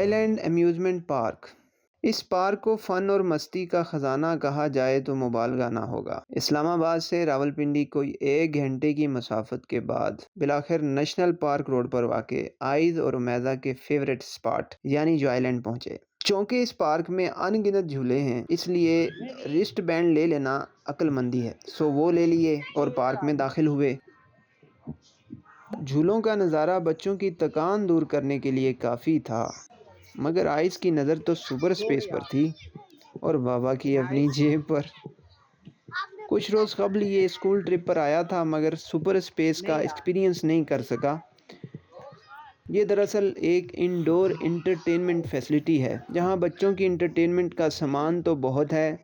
Island amusement park. इस park को फ़न और मस्ती का ख़जाना कहा जाए तो मुबालगा ना होगा। इस्लामाबाद से रावलपिंडी कोई 1 घंटे की मसाफ़त के बाद बिलाखिर नेशनल पार्क रोड पर वाक़े आइज़ और उमैदा के फ़ेवरेट स्पॉट यानी जो आइलैंड पहुँचे। चूँकि इस पार्क में अनगिनत झूले हैं, इसलिए रिस्ट बैंड ले लेना अक्लमंदी है। सो वो ले लिए और पार्क में दाखिल हुए। झूलों का नज़ारा बच्चों की थकान दूर करने के लिए काफ़ी था, मगर आइस की नज़र तो सुपर स्पेस पर थी और बाबा की अपनी जेब पर। कुछ रोज़ कबल ये स्कूल ट्रिप पर आया था, मगर सुपर स्पेस का एक्सपीरियंस नहीं कर सका। ये दरअसल एक इंडोर इंटरटेनमेंट फैसिलिटी है, जहां बच्चों की इंटरटेनमेंट का सामान तो बहुत है,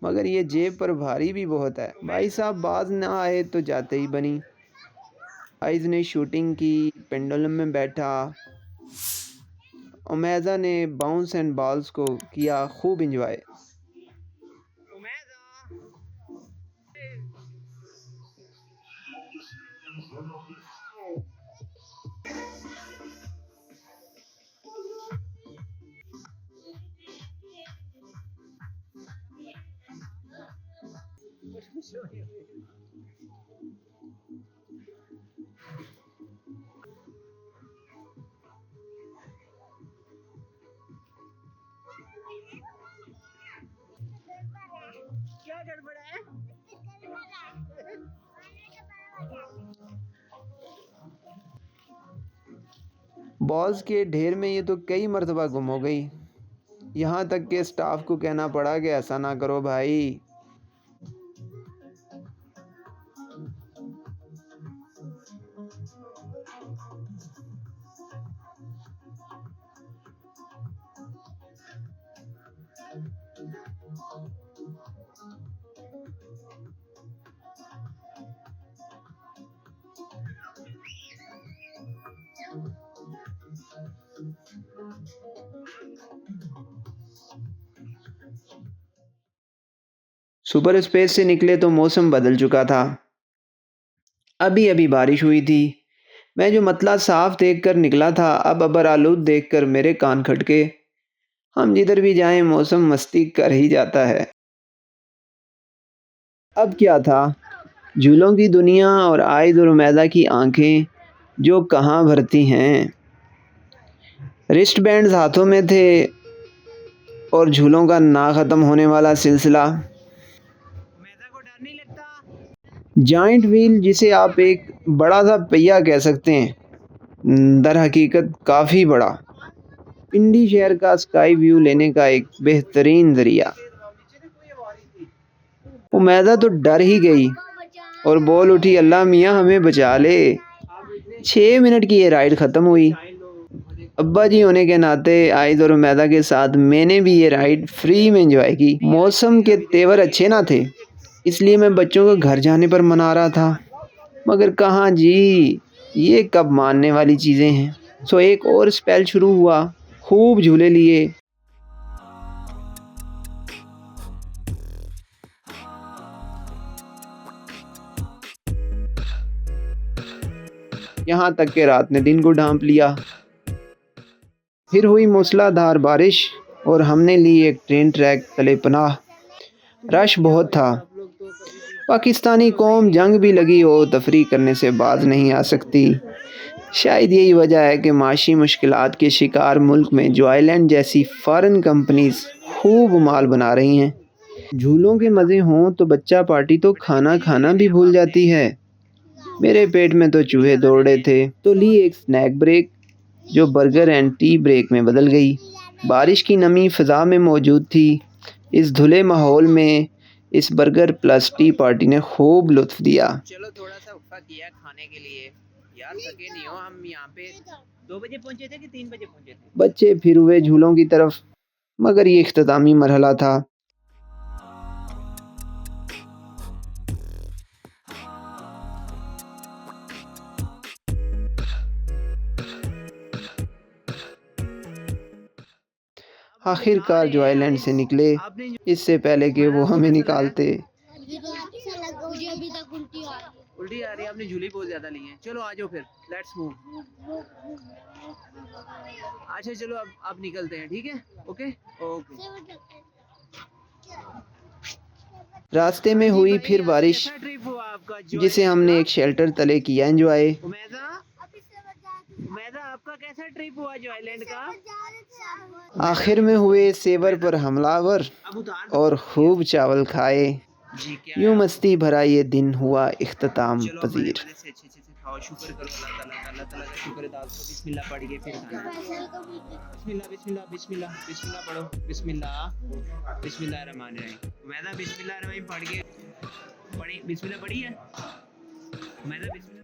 मगर ये जेब पर भारी भी बहुत है। भाई साहब बाज ना आए तो जाते ही बनी। आइज़ ने शूटिंग की, पेंडुलम में बैठा। उमैदा ने बाउंस एंड बॉल्स को किया खूब इंजॉय। क्या गड़बड़ है? बॉल्स के ढेर में ये तो कई मरतबा गुम हो गई। यहाँ तक के स्टाफ को कहना पड़ा कि ऐसा ना करो भाई। सुपर स्पेस से निकले तो मौसम बदल चुका था। अभी अभी बारिश हुई थी। मैं जो मतला साफ देखकर निकला था, अब अबर आलूद देखकर मेरे कान खटके। हम जिधर भी जाएं मौसम मस्ती कर ही जाता है। अब क्या था, झूलों की दुनिया और आइज़ और उमैदा की आंखें जो कहाँ भरती हैं। रिस्ट बैंड्स हाथों में थे और झूलों का ना ख़त्म होने वाला सिलसिला। जाइंट व्हील, जिसे आप एक बड़ा सा पहिया कह सकते हैं, दर हकीकत काफ़ी बड़ा। पिंडी शहर का स्काई व्यू लेने का एक बेहतरीन ज़रिया। उमैदा तो डर ही गई और बोल उठी, अल्लाह मियाँ हमें बचा ले। 6 मिनट की ये राइड ख़त्म हुई। अब्बा जी होने के नाते आइज़ और उमैदा के साथ मैंने भी ये राइड फ्री में एंजॉय की। मौसम के तेवर अच्छे ना थे, इसलिए मैं बच्चों को घर जाने पर मना रहा था, मगर कहाँ जी, ये कब मानने वाली चीज़ें हैं। सो एक और स्पेल शुरू हुआ। खूब झूले लिए। यहाँ तक के रात ने दिन को ढांप लिया। फिर हुई मूसलाधार बारिश और हमने ली एक ट्रेन ट्रैक तले पनाह। रश बहुत था। पाकिस्तानी कौम जंग भी लगी हो, तफरी करने से बाज नहीं आ सकती। शायद यही वजह है कि माशी मुश्किलात के शिकार मुल्क में जो आइलैंड जैसी फ़ॉरेन कंपनीज खूब माल बना रही हैं। झूलों के मज़े हों तो बच्चा पार्टी तो खाना खाना भी भूल जाती है। मेरे पेट में तो चूहे दौड़ रहे थे, तो ली एक स्नैक ब्रेक, जो बर्गर एंड टी ब्रेक में बदल गई। बारिश की नमी फ़िज़ा में मौजूद थी। इस धुले माहौल में इस बर्गर प्लस टी पार्टी ने खूब लुत्फ़ दिया। चलो थोड़ा सा वक्फा किया खाने के लिए। यार थके नहीं हो, हम यहाँ पे 2 बजे पहुँचे थे कि 3 बजे पहुँचे थे। बच्चे फिर हुए झूलों की तरफ, मगर ये इख्तितामी मरहला था। आखिरकार जो आइलैंड से निकले, इससे पहले कि वो हमें निकालते। अच्छा लगा मुझे। अभी तक उल्टी आ रही है। उल्टी आ रही है, आपने झूले बहुत ज्यादा लिए हैं। चलो आ जाओ फिर, लेट्स मूव। अच्छा चलो अब निकलते हैं, ठीक है? Okay okay. रास्ते में हुई फिर बारिश, कैसा ट्रिप हुआ आपका? जिसे हमने एक शेल्टर तले किया एंजॉय। उमेदा, उमेदा आपका कैसा ट्रिप हुआ जॉयलैंड का? आखिर में हुए सेवर पर हमलावर अब उतार और खूब चावल खाए। जी क्या यूं मस्ती भरा ये दिन हुआ इख्तिताम चलो मजे पजीर। मजे से अच्छे से खाओ, शुक्र करो अल्लाह ताला का शुक्र अदा करो। बिस्मिल्लाह पढ़ के फिर खाना। बिस्मिल्लाह बिस्मिल्लाह बिस्मिल्लाह बिस्मिल्लाह पढ़ो। बिस्मिल्लाह बिस्मिल्लाह रहमान रहीम। उमेदा बिस्मिल्लाह रहमान पढ़ के पढ़ी, बिस्मिल्लाह पढ़ी है उमेदा? बिस्मिल्लाह